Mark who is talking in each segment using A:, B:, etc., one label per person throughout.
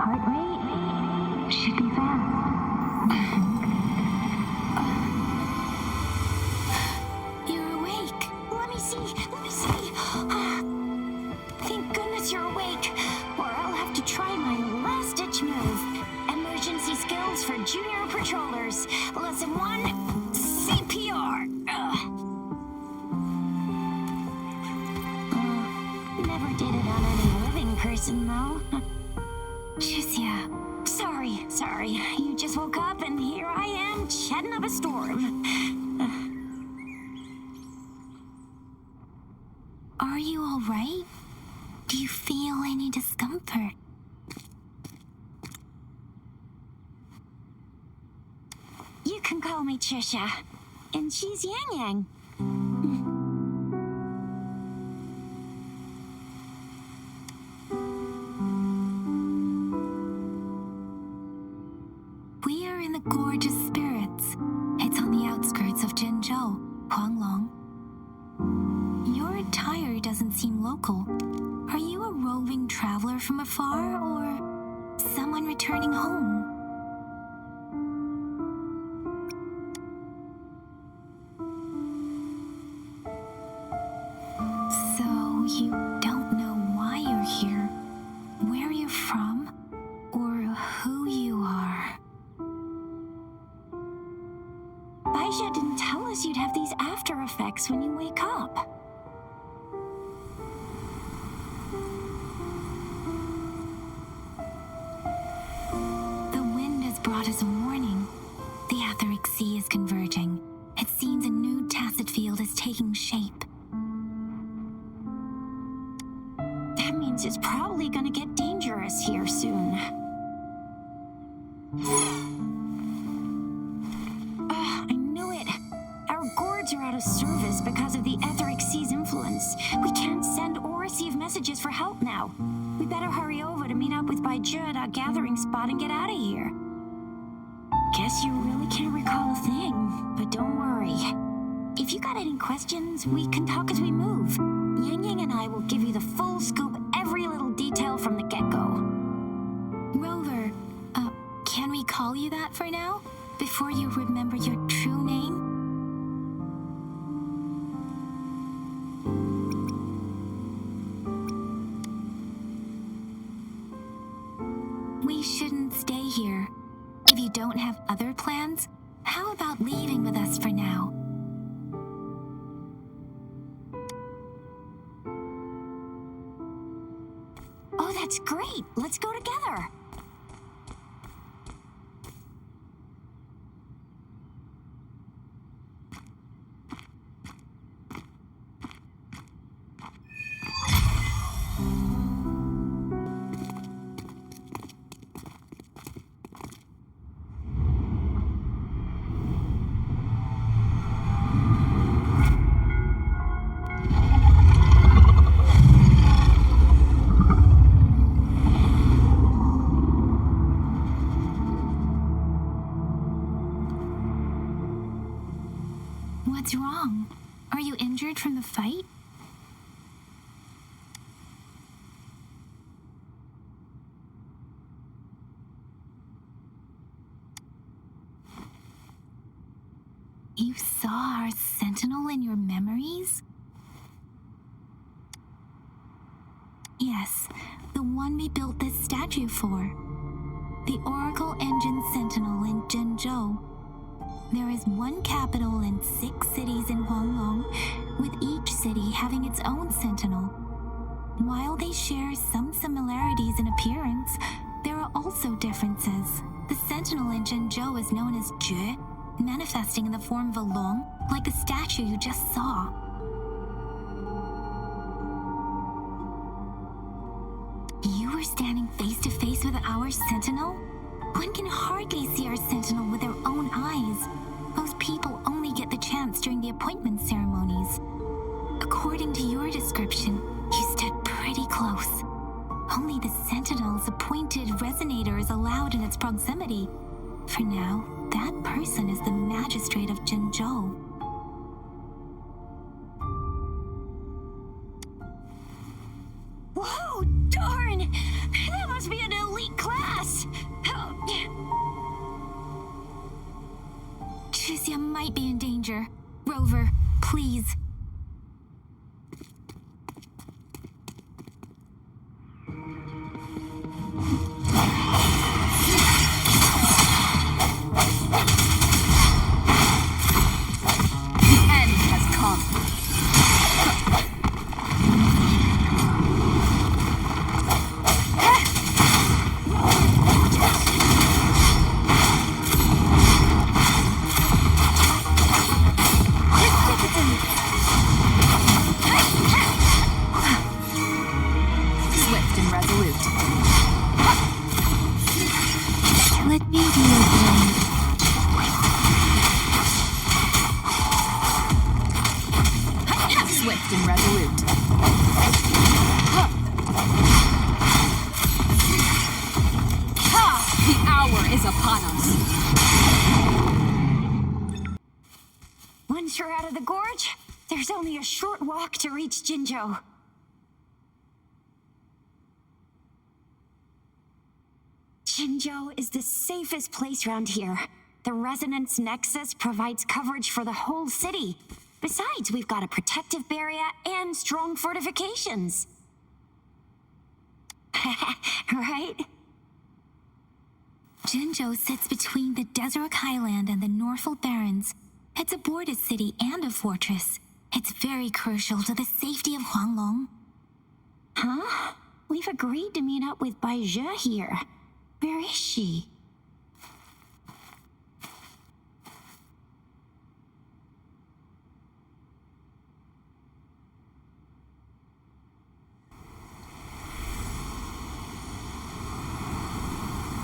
A: Heart rate should be fast.
B: You're awake. Let me see. Thank goodness you're awake, or I'll have to try my last-ditch move. Emergency skills for junior patrollers. Lesson 1, CPR. Never did it on any living person, though. Juicia. Sorry. You just woke up, and here I am, chatting up a storm. Are you all right? Do you feel any discomfort? You can call me Trisha, and she's Yang Yang. We are in the Gorgeous Spirits. It's on the outskirts of Jinzhou, Huanglong. Your attire doesn't seem local. Are you a roving traveler from afar, or someone returning home? So you don't know why you're here, where you're from, or who you are. Baisha didn't tell us you'd have these after effects when you wake up. Brought us a warning. The Etheric Sea is converging. It seems a new tacit field is taking shape. That means it's probably gonna get dangerous here soon. I knew it. Our gourds are out of service because of the Etheric Sea's influence. We can't send or receive messages for help now. We better hurry over to meet up with Baiju at our gathering spot and get out of here. Guess you really can't recall a thing, but don't worry. If you got any questions, we can talk as we move. Yang Yang and I will give you the full scoop, every little detail from the get-go. Rover, can we call you that for now? Before you remember your true name? We shouldn't stay here. If you don't have other plans, how about leaving with us for now? Oh, that's great! Let's go together! What's wrong? Are you injured from the fight? You saw our sentinel in your memories? Yes, the one we built this statue for. The Oracle Engine Sentinel in Jinzhou. There is one capital and 6 cities in Huanglong, with each city having its own sentinel. While they share some similarities in appearance, there are also differences. The sentinel in Jinzhou is known as Jue, manifesting in the form of a long, like the statue you just saw. You were standing face to face with our sentinel? One can hardly see our sentinel with their own eyes. Most people only get the chance during the appointment ceremonies. According to your description, you stood pretty close. Only the sentinel's appointed resonator is allowed in its proximity. For now, that person is the magistrate of Jinzhou. Whoa, darn! That must be an elite class! Alesia might be in danger. Rover, please. Once you're out of the gorge, there's only a short walk to reach Jinzhou. Jinzhou is the safest place around here. The Resonance Nexus provides coverage for the whole city. Besides, we've got a protective barrier and strong fortifications. Right? Jinzhou sits between the Desert Highland and the Norfolk Barrens. It's a border city and a fortress. It's very crucial to the safety of Huanglong. Huh? We've agreed to meet up with Bai Zhe here. Where is she?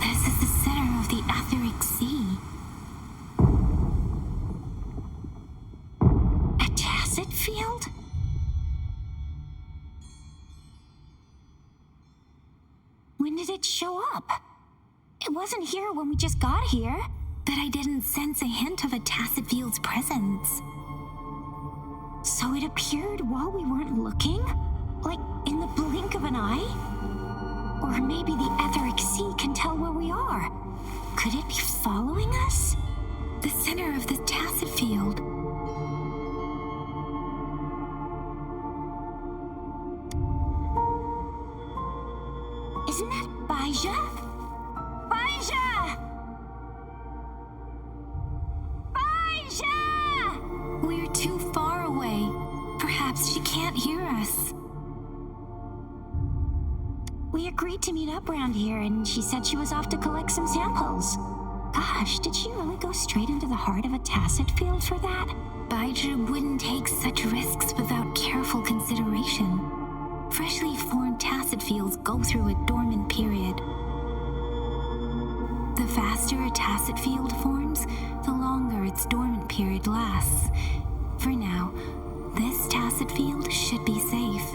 B: This is the center of the Etheric Sea. A tacit field? When did it show up? It wasn't here when we just got here. But I didn't sense a hint of a tacit field's presence. So it appeared while we weren't looking? Like in the blink of an eye? Or maybe the Etheric Sea can tell where we are. Could it be following us? The center of the tacit field. Isn't that Bai Zhe? Bai Zhe! Bai Zhe! We're too far away. Perhaps she can't hear us. We agreed to meet up around here, and she said she was off to collect some samples. Gosh, did she really go straight into the heart of a tacit field for that? Bai Zhe wouldn't take such risks without careful consideration. Freshly formed tacit fields go through a dormant period. The faster a tacit field forms, the longer its dormant period lasts. For now, this tacit field should be safe.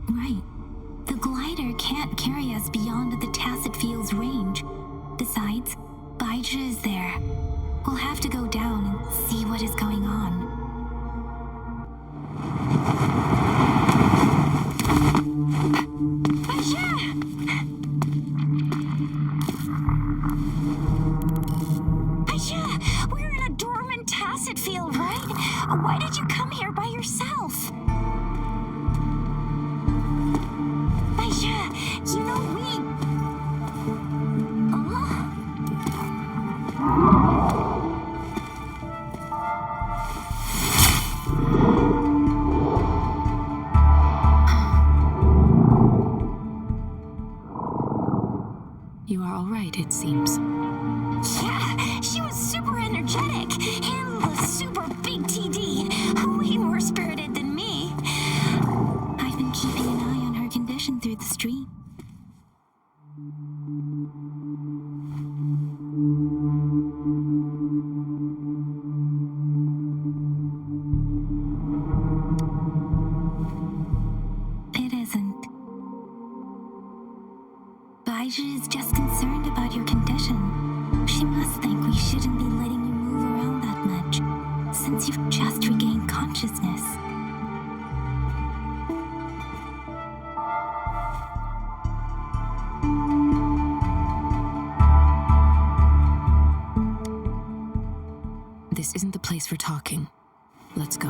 B: Right. The glider can't carry us beyond the tacit field's range. Besides, Bai Zhe is there. We'll have to go down and see what is going on. Bai Zhe! Bai Zhe! We're in a dormant tacit field, right? Why did you come here by yourself? Bai Zhe, you know we...
C: You are all right, it seems.
B: Yeah, she was super energetic and a super big TD. Way more spirited than me. I've been keeping an eye on her condition through the stream. It isn't. Bai Zhe is just concerned about your condition. She must think we shouldn't be letting you move around that much, since you've just regained consciousness.
C: This isn't the place for talking. Let's go.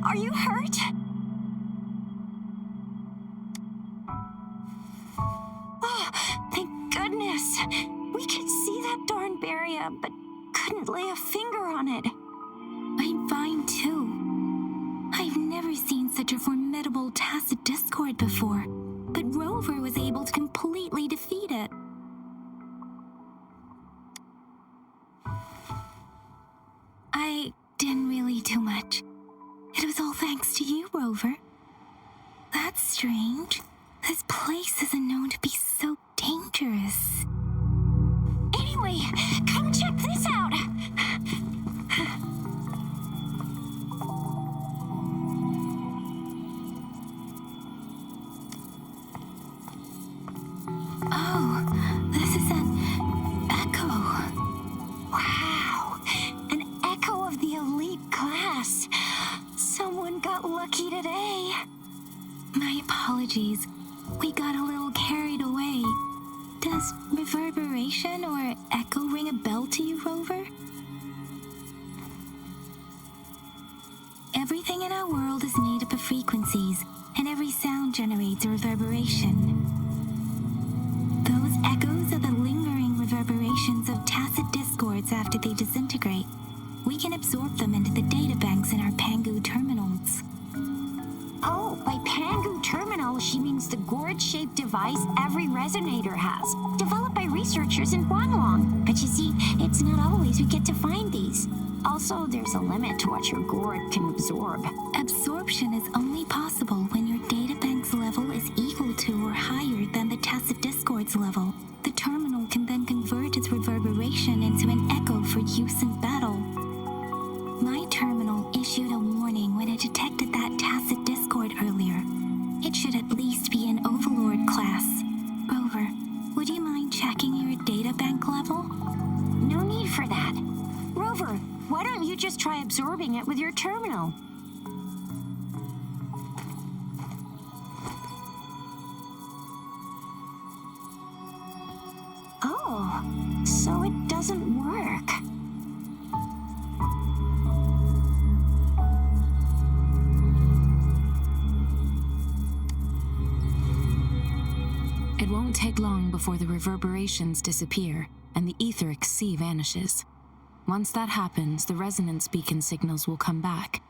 B: Are you hurt? Oh, thank goodness. We could see that darn barrier, but couldn't lay a finger on it.
D: I'm fine too. I've never seen such a formidable tacit discord before, but Rover was able to completely defeat it. I didn't really do much. It was all thanks to you, Rover. That's strange. This place isn't known to be so dangerous.
B: Anyway, come check this out.
D: Oh, this is an echo.
B: Wow, an echo of the elite class. Someone got lucky today.
D: My apologies. We got a little carried away. Does reverberation or echo ring a bell to you, Rover? Everything in our world is made up of frequencies, and every sound generates a reverberation. Those echoes are the lingering reverberations of tacit discords after they disintegrate. We can absorb them into the data banks in our Pangu terminals.
B: Oh, by Pangu terminal, she means the gourd-shaped device every resonator has, developed by researchers in Huanglong. But you see, it's not always we get to find these. Also, there's a limit to what your gourd can absorb.
D: Absorption is only possible when your databank's level is equal to or higher than the tacit discord's level. The terminal can then convert its reverberation into an echo for use in battle. My terminal issued a warning when it detected that tacit discord earlier. It should at least be an Overlord class. Rover, would you mind checking your databank level?
B: No need for that. Rover, why don't you just try absorbing it with your terminal? Oh, so it doesn't work.
C: It won't take long before the reverberations disappear and the etheric sea vanishes. Once that happens, the resonance beacon signals will come back.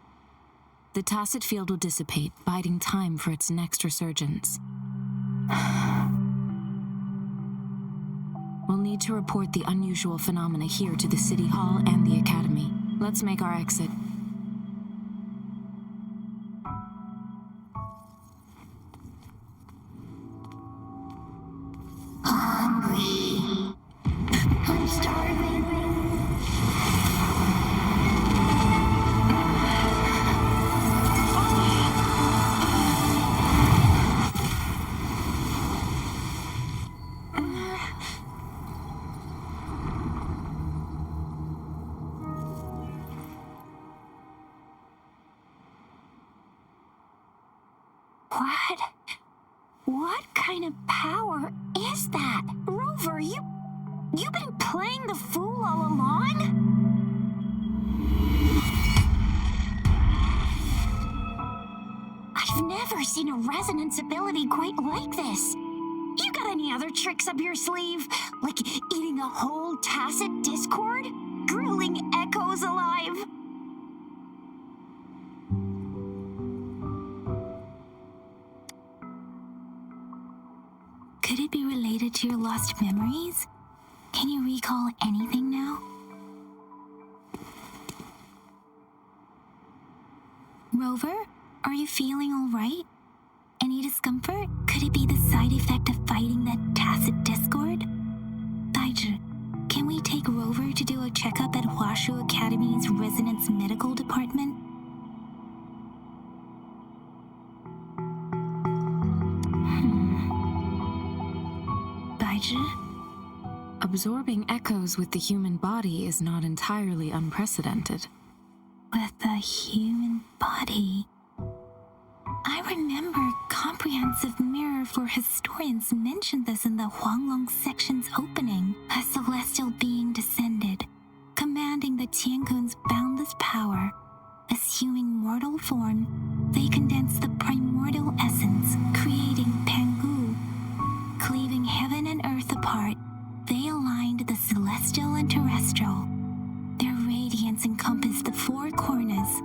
C: The tacit field will dissipate, biding time for its next resurgence. We'll need to report the unusual phenomena here to the City Hall and the Academy. Let's make our exit.
B: Hungry. I'm starving. What? What kind of power is that? Rover, you've been playing the fool all along? I've never seen a resonance ability quite like this. You got any other tricks up your sleeve? Like eating a whole tacit discord? Grilling echoes alive?
D: Could it be related to your lost memories? Can you recall anything now? Rover, are you feeling all right? Any discomfort? Could it be the side effect of fighting that tacit discord? Daiju, can we take Rover to do a checkup at Hwashu Academy's Resonance Medical Department? Daiju?
C: Absorbing echoes with the human body is not entirely unprecedented.
D: With the human body. I remember Comprehensive Mirror for Historians mentioned this in the Huanglong section's opening. A celestial being descended, commanding the Tiankun's boundless power. Assuming mortal form, they condensed the primordial essence, creating Pangu. Cleaving heaven and earth apart, they aligned the celestial and terrestrial. Their radiance encompassed the four corners.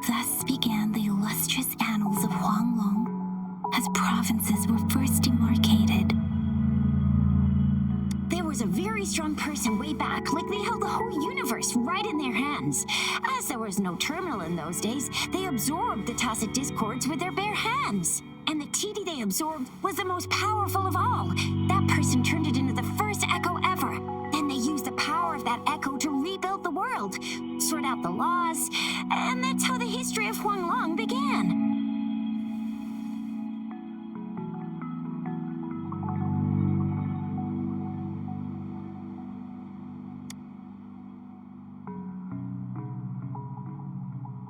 D: Thus began the illustrious annals of Huanglong, as provinces were first demarcated.
B: There was a very strong person way back, like they held the whole universe right in their hands. As there was no terminal in those days, they absorbed the tacit discords with their bare hands. And the TD they absorbed was the most powerful of all. That person turned it into the first echo ever. Then they used the power of that echo to rebuild the world, sort out the laws, and that's how the history of Huanglong began.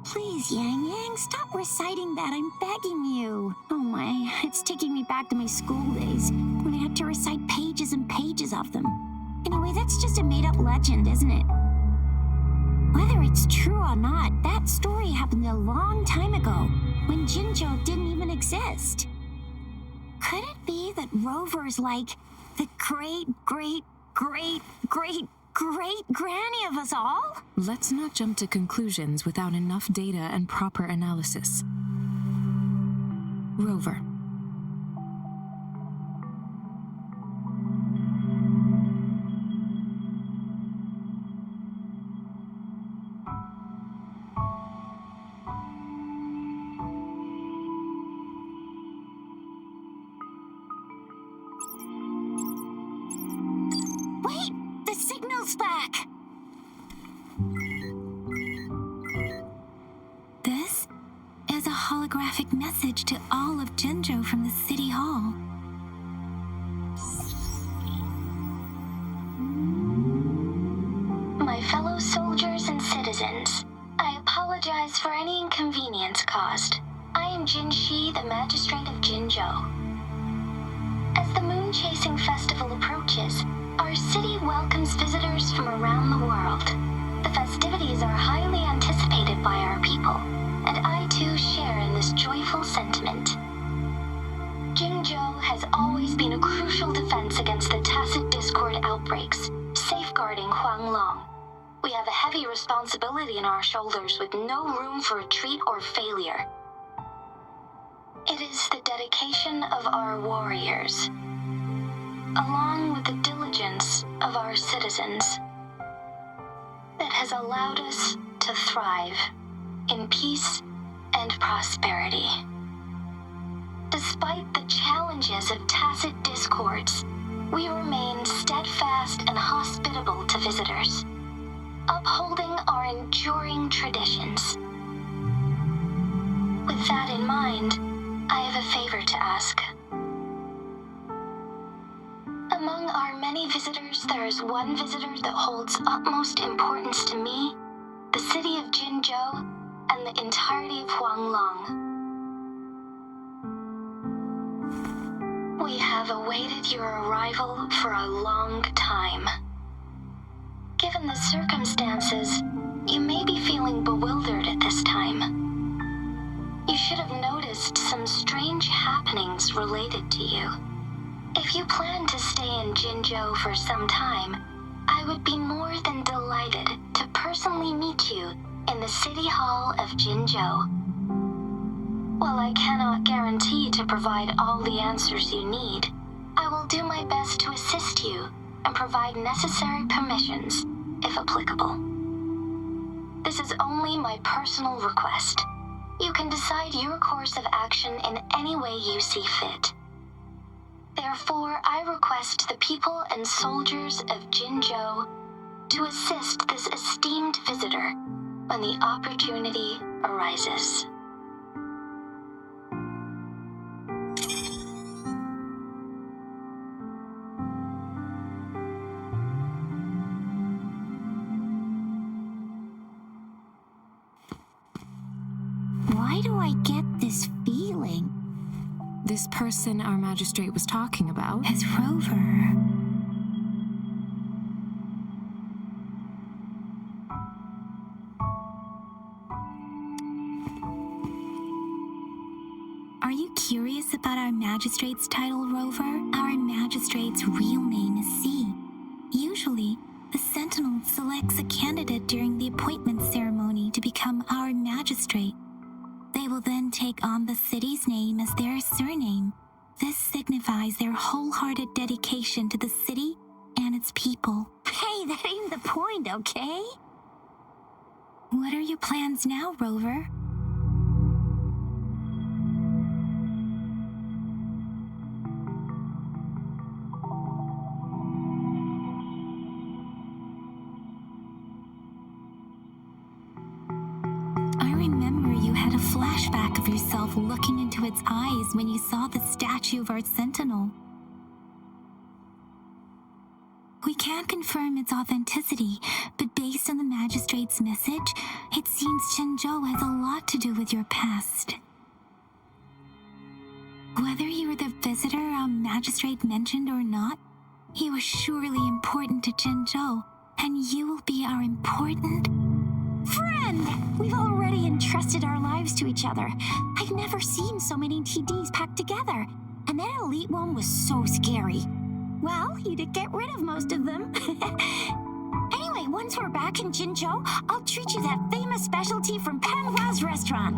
B: Please, Yang Yang, stop reciting that. I'm begging you. Oh my, it's taking me back to my school days when I had to recite pages and pages of them. Anyway, that's just a made-up legend, isn't it? Whether it's true or not, that story happened a long time ago, when Jinzhou didn't even exist. Could it be that Rover's like the great-great-great-great-great-granny of us all?
C: Let's not jump to conclusions without enough data and proper analysis. Rover.
B: Wait! The signal's back!
D: This is a holographic message to all of Jinzhou from the City Hall.
E: My fellow soldiers and citizens, I apologize for any inconvenience caused. I am Jin Shi, the Magistrate of Jinzhou. As the Moon-Chasing Festival approaches, our city welcomes visitors from around the world. The festivities are highly anticipated by our people, and I too share in this joyful sentiment. Jinzhou has always been a crucial defense against the tacit discord outbreaks, safeguarding Huanglong. We have a heavy responsibility on our shoulders with no room for retreat or failure. It is the dedication of our warriors, along with the diligence of our citizens, that has allowed us to thrive in peace and prosperity. Despite the challenges of tacit discords, we remain steadfast and hospitable to visitors, upholding our enduring traditions. With that in mind, I have a favor to ask. Among our many visitors, there is one visitor that holds utmost importance to me, the city of Jinzhou, and the entirety of Huanglong. We have awaited your arrival for a long time. Given the circumstances, you may be feeling bewildered at this time. You should have noticed some strange happenings related to you. If you plan to stay in Jinzhou for some time, I would be more than delighted to personally meet you in the City Hall of Jinzhou. While I cannot guarantee to provide all the answers you need, I will do my best to assist you and provide necessary permissions, if applicable. This is only my personal request. You can decide your course of action in any way you see fit. Therefore, I request the people and soldiers of Jinzhou to assist this esteemed visitor when the opportunity arises.
B: Why do I get this feeling?
C: This person our magistrate was talking about?
D: As Rover. Are you curious about our magistrate's title, Rover? Our magistrate's real name is C. Usually, the Sentinel selects a candidate during the appointment ceremony to become our magistrate. They will then take on the city's name as their surname. This signifies their wholehearted dedication to the city and its people.
B: Hey, that ain't the point, okay?
D: What are your plans now, Rover? I remember you had a flashback of yourself looking into its eyes when you saw the statue of our Sentinel. We can't confirm its authenticity, but based on the magistrate's message, it seems Jinzhou has a lot to do with your past. Whether you were the visitor our magistrate mentioned or not, you are surely important to Jinzhou, and you will be our important
B: Friend! We've already entrusted our lives to each other. I've never seen so many TDs packed together. And that elite one was so scary. Well, you did get rid of most of them. Anyway, once we're back in Jinzhou, I'll treat you that famous specialty from Panhua's restaurant.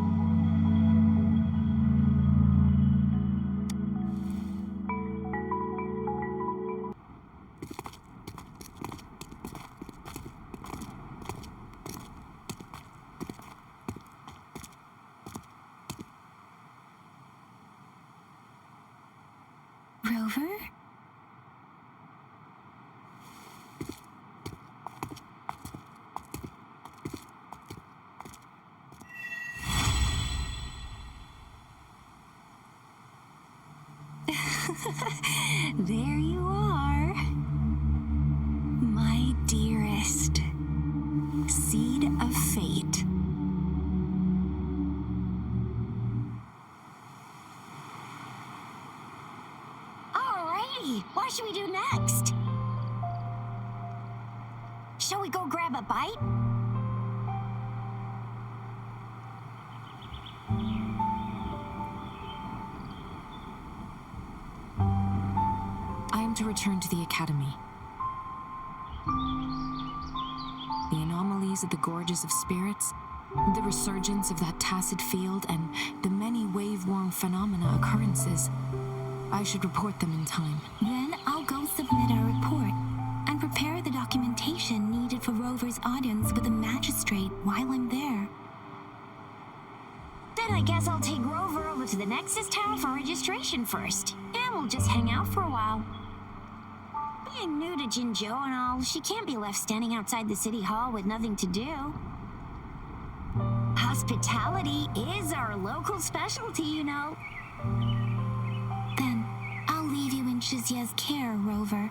D: Rover?
B: There you are. My dearest. Seed of fate. Alrighty, what should we do next? Shall we go grab a bite?
C: I am to return to the academy. The anomalies of the gorges of spirits, the resurgence of that tacit field, and the many wave-worn phenomena occurrences. I should report them in time.
D: Then I'll go submit our report and prepare the documentation needed for Rover's audience with the magistrate while I'm there.
B: Then I guess I'll take Rover over to the Nexus Tower for registration first. And we'll just hang out for a while. Being new to Jinzhou and all, she can't be left standing outside the city hall with nothing to do. Hospitality is our local specialty, you know.
D: Then I'll leave you in Shizia's care, Rover.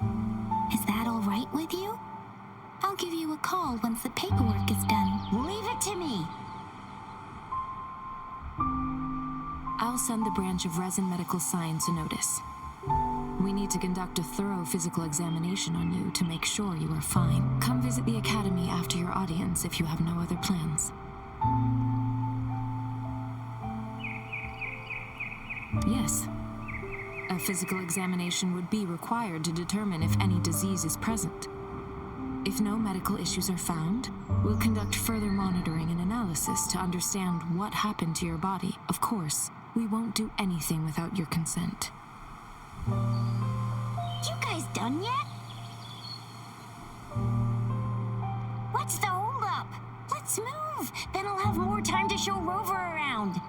D: Is that all right with you? I'll give you a call once the paperwork is done.
B: Leave it to me.
C: I'll send the branch of Resin Medical Science a notice. We need to conduct a thorough physical examination on you to make sure you are fine. Come visit the academy after your audience if you have no other plans. Yes. A physical examination would be required to determine if any disease is present. If no medical issues are found, we'll conduct further monitoring and analysis to understand what happened to your body. Of course, we won't do anything without your consent.
B: You guys done yet? What's the holdup? Let's move. move! Then I'll have more time to show Rover around.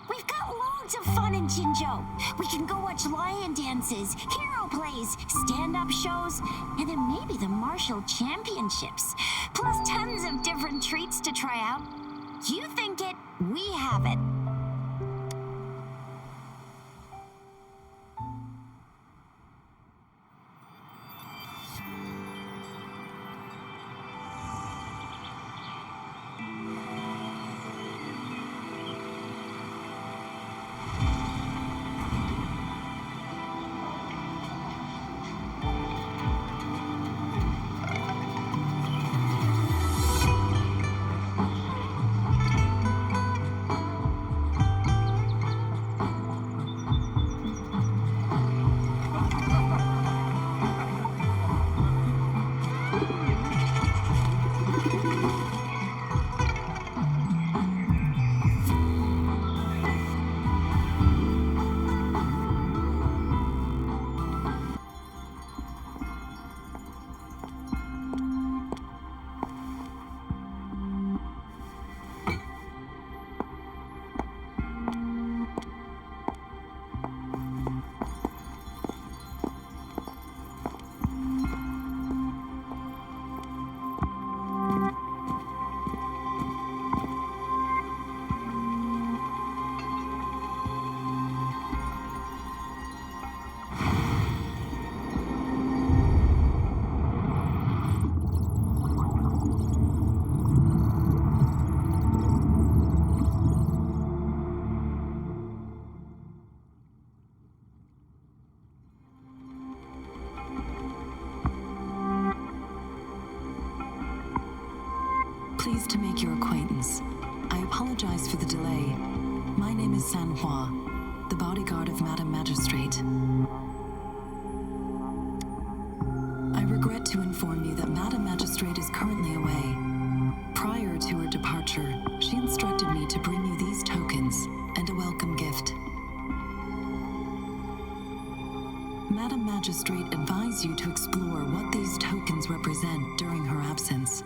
B: We've got loads of fun in Jinzhou. We can go watch lion dances, hero plays, stand-up shows, and then maybe the martial championships. Plus tons of different treats to try out. You think it, we have it.
C: Pleased to make your acquaintance. I apologize for the delay. My name is Sanhua, the bodyguard of Madam Magistrate. I regret to inform you that Madam Magistrate is currently away. Prior to her departure, she instructed me to bring you these tokens and a welcome gift. Madam Magistrate advised you to explore what these tokens represent during her absence.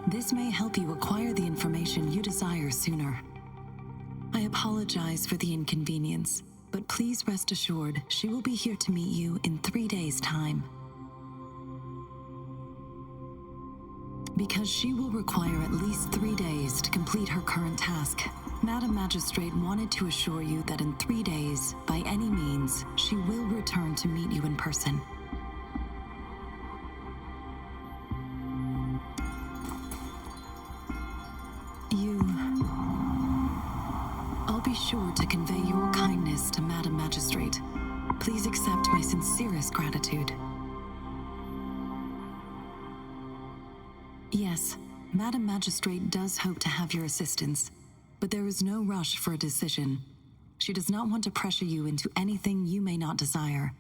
C: This may help you acquire the information you desire sooner. I apologize for the inconvenience, but please rest assured she will be here to meet you in 3 days' time. Because she will require at least 3 days to complete her current task, Madam Magistrate wanted to assure you that in 3 days, by any means, she will return to meet you in person. I'll be sure to convey your kindness to Madam Magistrate. Please accept my sincerest gratitude. Yes, Madam Magistrate does hope to have your assistance, but there is no rush for a decision. She does not want to pressure you into anything you may not desire.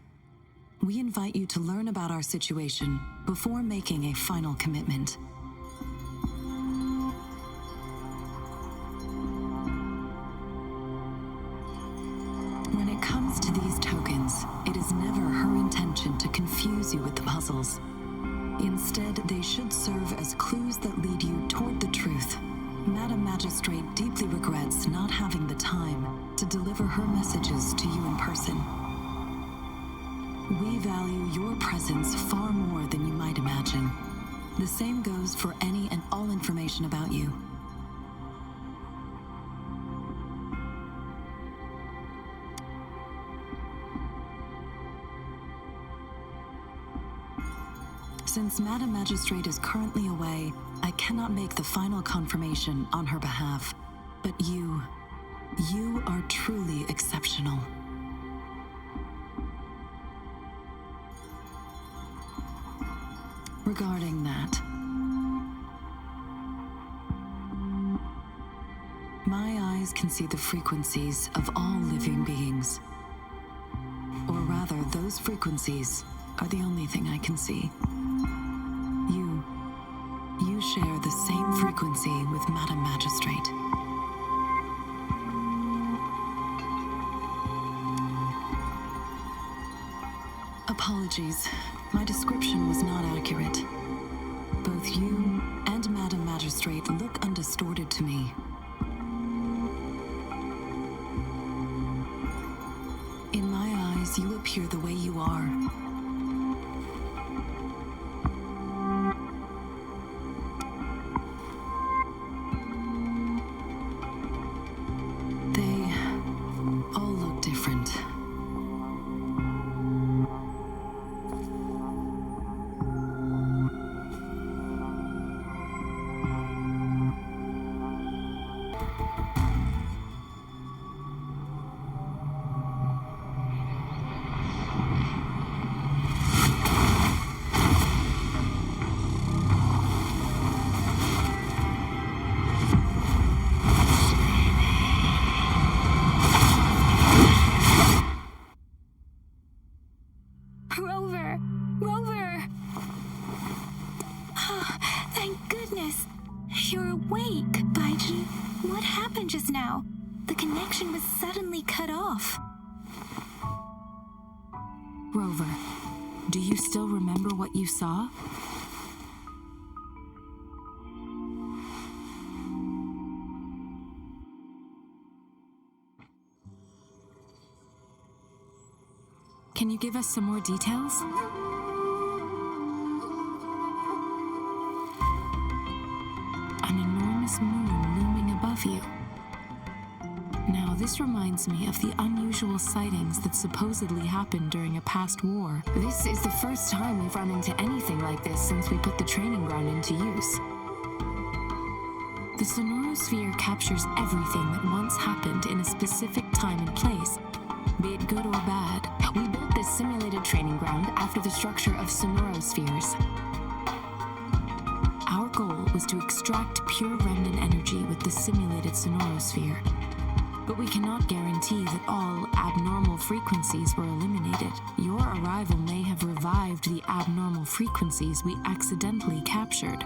C: We invite you to learn about our situation before making a final commitment. When it comes to these tokens, it is never her intention to confuse you with the puzzles. Instead, they should serve as clues that lead you toward the truth. Madam Magistrate deeply regrets not having the time to deliver her messages to you in person. We value your presence far more than you might imagine. The same goes for any and all information about you. Since Madam Magistrate is currently away, I cannot make the final confirmation on her behalf. But you are truly exceptional. Regarding that, my eyes can see the frequencies of all living beings. Or rather, those frequencies are the only thing I can see. You share the same frequency with Madam Magistrate. Apologies, my description was not accurate. Both you and Madam Magistrate demonstrate look undistorted to me. In my eyes, you appear the way you are. They all look different.
D: Rover! Rover! Thank goodness! You're awake, Baiji. What happened just now? The connection was suddenly cut off.
C: Rover, do you still remember what you saw? Can you give us some more details? An enormous moon looming above you. Now, this reminds me of the unusual sightings that supposedly happened during a past war. This is the first time we've run into anything like this since we put the training ground into use. The sonorosphere captures everything that once happened in a specific time and place, be it good or bad. We built this simulated training ground after the structure of sonorospheres. Our goal was to extract pure remnant energy with the simulated sonorosphere. But we cannot guarantee that all abnormal frequencies were eliminated. Your arrival may have revived the abnormal frequencies we accidentally captured.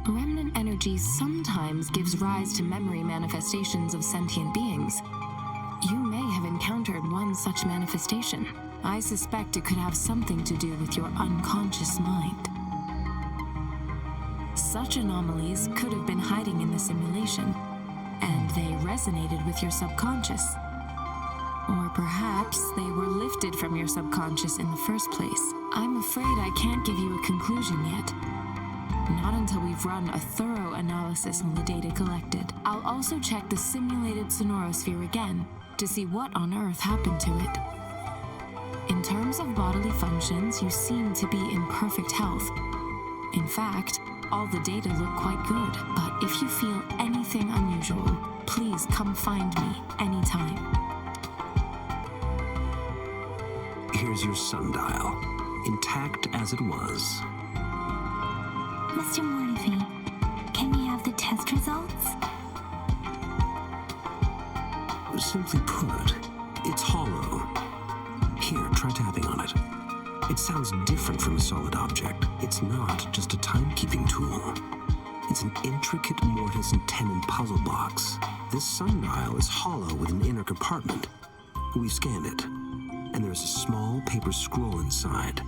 C: Remnant energy sometimes gives rise to memory manifestations of sentient beings. You may have encountered one such manifestation. I suspect it could have something to do with your unconscious mind. Such anomalies could have been hiding in the simulation, and they resonated with your subconscious. Or perhaps they were lifted from your subconscious in the first place. I'm afraid I can't give you a conclusion yet. Not until we've run a thorough analysis on the data collected. I'll also check the simulated sonorosphere again to see what on earth happened to it. In terms of bodily functions, you seem to be in perfect health. In fact, all the data look quite good, but if you feel anything unusual, please come find me anytime.
F: Here's your sundial, intact as it was.
D: Mr. Mornify, can we have the test results?
F: Simply put, it's hollow. Here, try tapping on it. It sounds different from a solid object. It's not just a timekeeping tool. It's an intricate mortise and tenon puzzle box. This sundial is hollow with an inner compartment. We've scanned it, and there's a small paper scroll inside.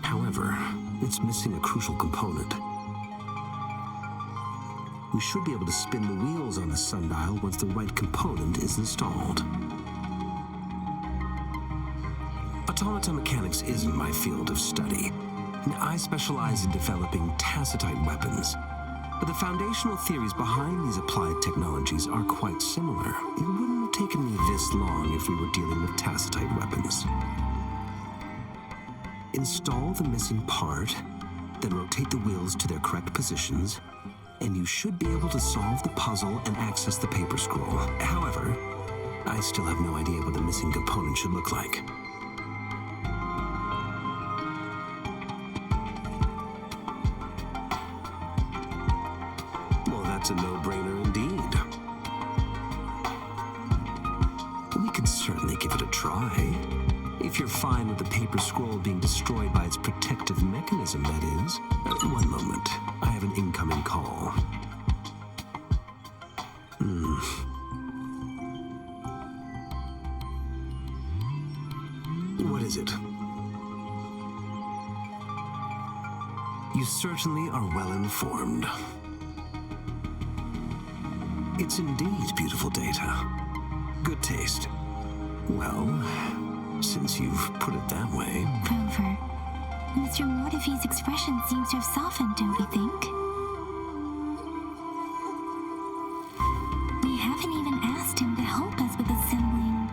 F: However, it's missing a crucial component. We should be able to spin the wheels on the sundial once the right component is installed. Automata mechanics isn't my field of study. I specialize in developing tacitite weapons, but the foundational theories behind these applied technologies are quite similar. It wouldn't have taken me this long if we were dealing with tacitite weapons. Install the missing part, then rotate the wheels to their correct positions, and you should be able to solve the puzzle and access the paper scroll. However, I still have no idea what the missing component should look like. Well, that's a no-brainer indeed. We could certainly give it a try. If you're fine with the paper scroll being destroyed by its protective mechanism, that is. One moment. I have an incoming call. What is it? You certainly are well informed. It's indeed beautiful data. Good taste. Well, since you've put it that way...
D: Rover, Mr. Mortifi's expression seems to have softened, don't you think? We haven't even asked him to help us with assembling.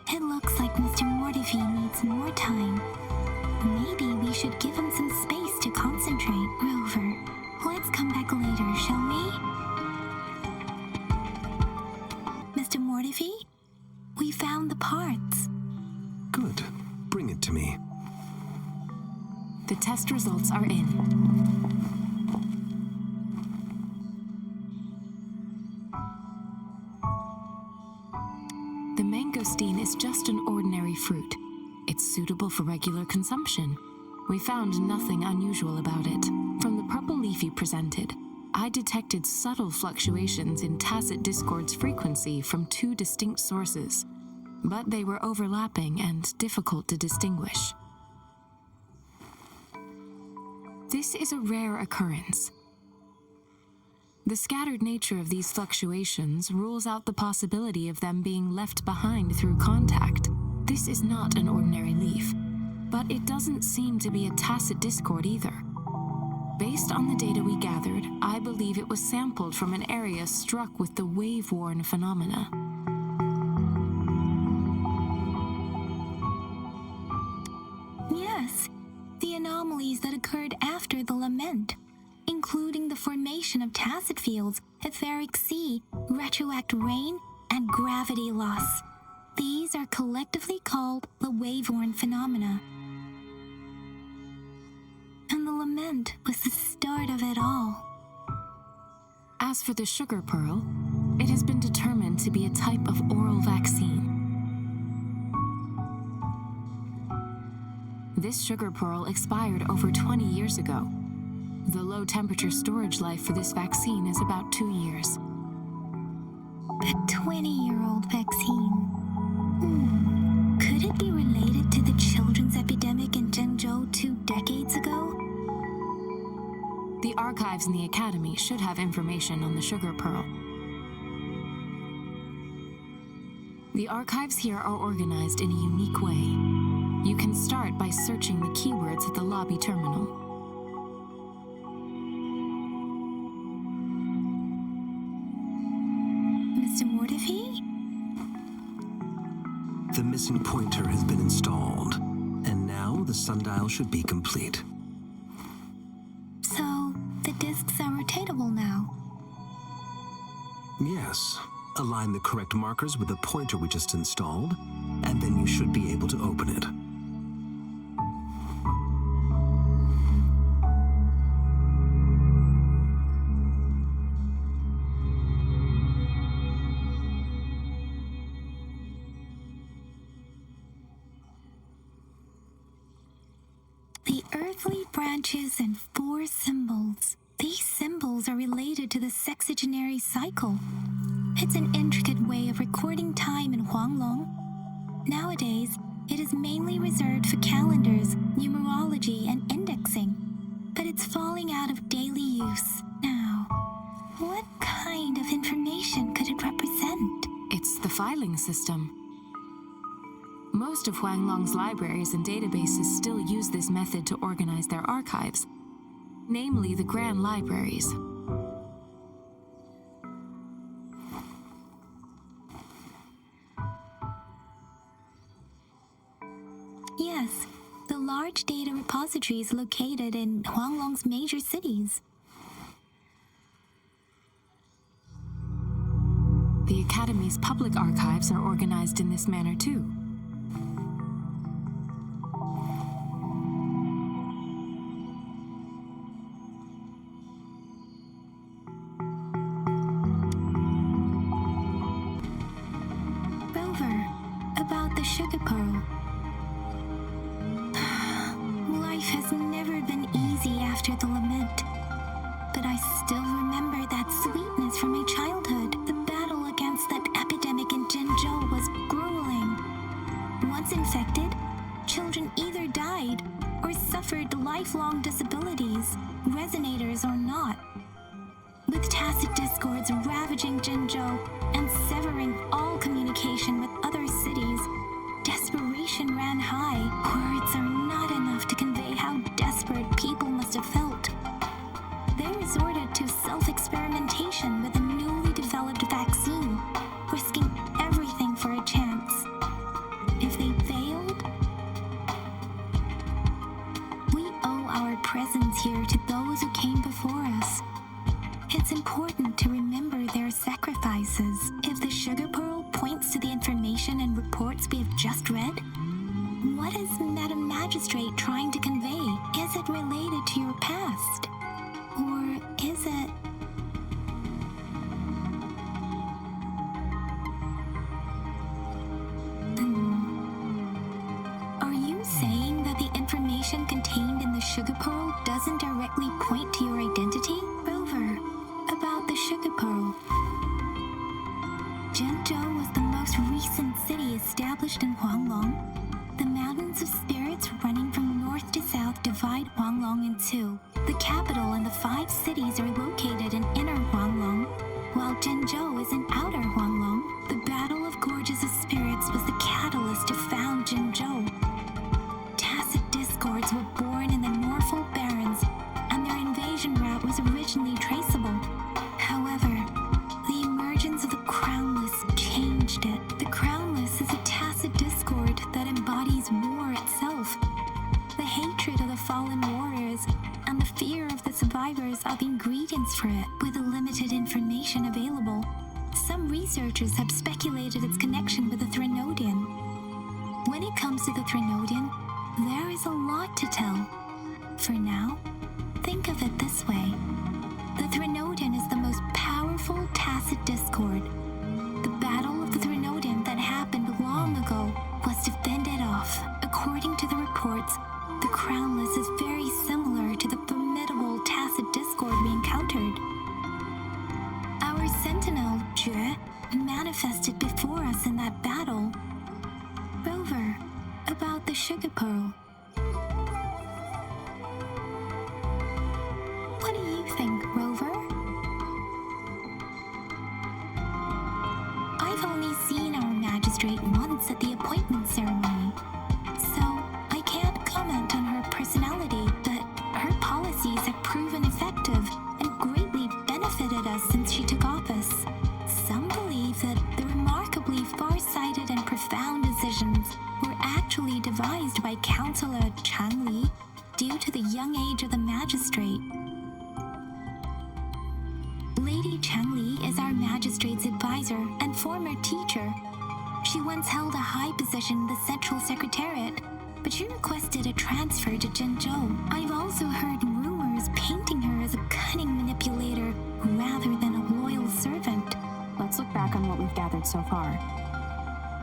D: It looks like Mr. Mortifi needs more time. Maybe we should give him some space to concentrate. Rover, let's come back later, shall we? Mr. Mortifi, we found the parts.
F: Good. Bring it to me.
C: The test results are in. The mangosteen is just an ordinary fruit. It's suitable for regular consumption. We found nothing unusual about it. From the purple leaf you presented, I detected subtle fluctuations in tacit discord's frequency from two distinct sources, but they were overlapping and difficult to distinguish. This is a rare occurrence. The scattered nature of these fluctuations rules out the possibility of them being left behind through contact. This is not an ordinary leaf, but it doesn't seem to be a tacit discord either. Based on the data we gathered, I believe it was sampled from an area struck with the wave-worn phenomena.
D: Yes, the anomalies that occurred after the lament, including the formation of tacit fields, etheric sea, retroact rain, and gravity loss. These are collectively called the wave-worn phenomena. And the lament was the start of it all.
C: As for the sugar pearl, it has been determined to be a type of oral vaccine. This sugar pearl expired over 20 years ago. The low-temperature storage life for this vaccine is about 2 years.
D: A 20-year-old vaccine. Could it be related to the children's epidemic in Zhengzhou 2 decades ago?
C: The archives in the Academy should have information on the sugar pearl. The archives here are organized in a unique way. You can start by searching the keywords at the lobby terminal.
D: Mr. Mortifi?
F: The missing pointer has been installed, and now the sundial should be complete.
D: So, the discs are rotatable now.
F: Yes. Align the correct markers with the pointer we just installed, and then you should be able to open it.
D: The earthly branches and 4 symbols. These symbols are related to the sexagenary cycle. It's an intricate way of recording time in Huanglong. Nowadays, it is mainly reserved for calendars, numerology, and indexing, but it's falling out of daily use now. What kind of information could it represent?
C: It's the filing system. Most of Huanglong's libraries and databases still use this method to organize their archives, namely the Grand Libraries.
D: Yes, the large data repositories located in Huanglong's major cities.
C: The Academy's public archives are organized in this manner too.
D: Rover, about the sugar pearl. Life has never been easy after the lament, but I still remember that sweetness from my childhood. The battle against that epidemic in Zhengzhou was grueling. Once infected, children either died or suffered lifelong disabilities, resonators or not. With tacit discords ravaging Jinzhou and severing all communication with other cities, desperation ran high. Words are not enough to convey how desperate people must have felt. They resorted to self-experimentation with a newly developed vaccine, risking everything for a chance. If they failed, we owe our presence here to those who came before us. It's important to remember their sacrifices. If the sugar pearl points to the information and reports we have just read, what is Madam Magistrate trying to convey? Is it related to your past? Or is it... Are you saying that the information contained in the sugar pearl doesn't directly point to your identity? Rover, about the sugar pearl. Jinzhou was the most recent city established in Huanglong. The mountains of spirits running from north to south divide Huanglong in two. The capital and the 5 cities are located in inner Huanglong, while Jinzhou is in outer Huanglong. The Battle of Gorges of Spirits was the catalyst to found Jinzhou. Tacit discords were born in the Norfolk Barrens, and their invasion route was originally traceable. However, the emergence of the Crownless changed it. The Crownless is a tacit discord that embodies war itself. The hatred of the fallen warriors and the fear of the survivors are the ingredients for it. With the limited information available, some researchers have speculated its connection with the Threnodian. When it comes to the Threnodian, there is a lot to tell. For now, think of it this way. The Threnodian is the most powerful tacit discord. The battle of the Threnodian that happened long ago was to fend it off. According to the reports, the Crownless is very similar to the formidable tacit discord we encountered. Our sentinel, Jue, manifested before us in that battle. Rover, about the sugar pearl. What do you think, Rover? I've only seen our magistrate once at the appointment ceremony, so I can't comment on her personality, but her policies have proven effective and greatly benefited us since she took office. Some believe that the remarkably far-sighted and profound decisions were actually devised by Councillor Changli due to the young age of the magistrate. Lady Changli is our magistrate's advisor and former teacher. She once held a high position in the Central Secretariat, but she requested a transfer to Jinzhou. I've also heard rumors painting her as a cunning manipulator rather than a loyal servant.
G: Let's look back on what we've gathered so far.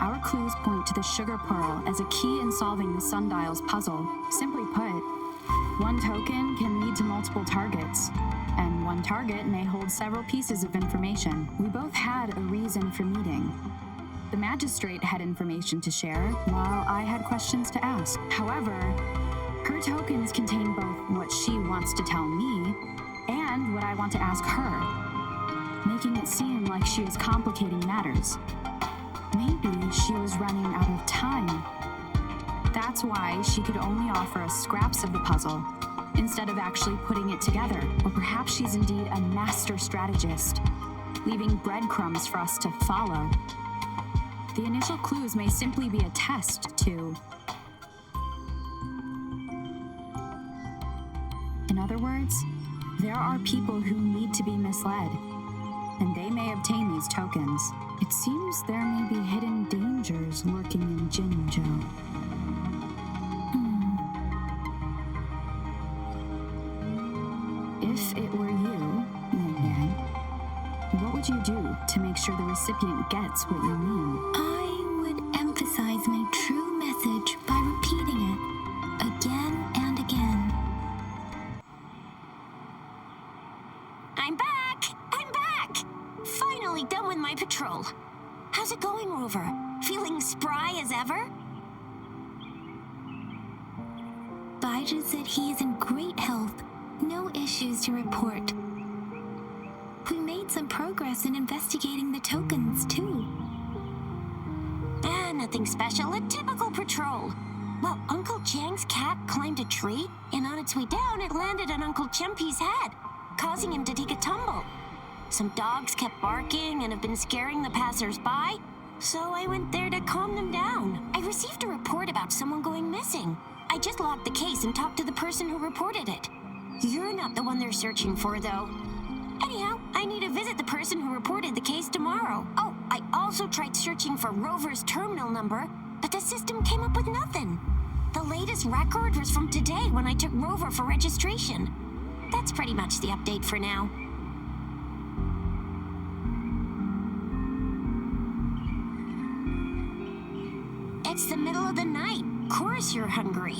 G: Our clues point to the sugar pearl as a key in solving the sundial's puzzle. Simply put, one token can lead to multiple targets, and one target may hold several pieces of information. We both had a reason for meeting. The magistrate had information to share, while I had questions to ask. However, her tokens contain both what she wants to tell me and what I want to ask her, making it seem like she is complicating matters. Maybe she was running out of time. That's why she could only offer us scraps of the puzzle, instead of actually putting it together. Or perhaps she's indeed a master strategist, leaving breadcrumbs for us to follow. The initial clues may simply be a test to... In other words, there are people who need to be misled, and they may obtain these tokens. It seems there may be hidden dangers lurking in Jinzhou. If it were you, Yang, what would you do to make sure the recipient gets what you mean?
D: I would emphasize my true message by repeating it again and again.
B: I'm back! I'm back! Finally done with my patrol. How's it going, Rover? Feeling spry as ever?
D: Baiju said he is in great health. No issues to report. We made some progress in investigating the tokens, too.
B: Nothing special. A typical patrol. Well, Uncle Chang's cat climbed a tree, and on its way down, it landed on Uncle Chempi's head, causing him to take a tumble. Some dogs kept barking and have been scaring the passers-by, so I went there to calm them down. I received a report about someone going missing. I just logged the case and talked to the person who reported it. You're not the one they're searching for, though. Anyhow, I need to visit the person who reported the case tomorrow. Oh, I also tried searching for Rover's terminal number, but the system came up with nothing. The latest record was from today when I took Rover for registration. That's pretty much the update for now. It's the middle of the night. Course you're hungry.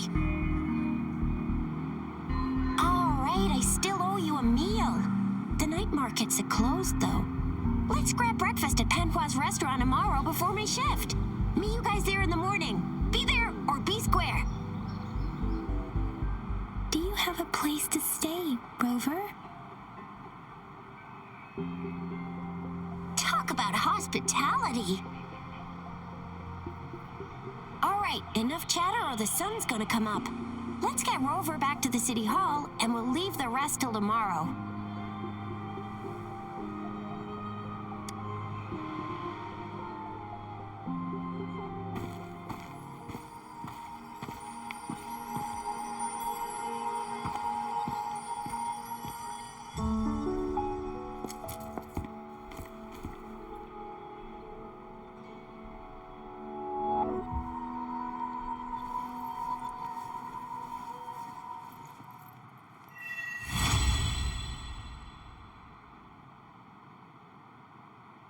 B: All right, I still owe you a meal. The night markets are closed, though. Let's grab breakfast at Panhua's restaurant tomorrow before my shift. Meet you guys there in the morning. Be there or be square.
D: Do you have a place to stay, Rover?
B: Talk about hospitality. All right, enough chatter or the sun's gonna come up. Let's get Rover back to the city hall, and we'll leave the rest till tomorrow.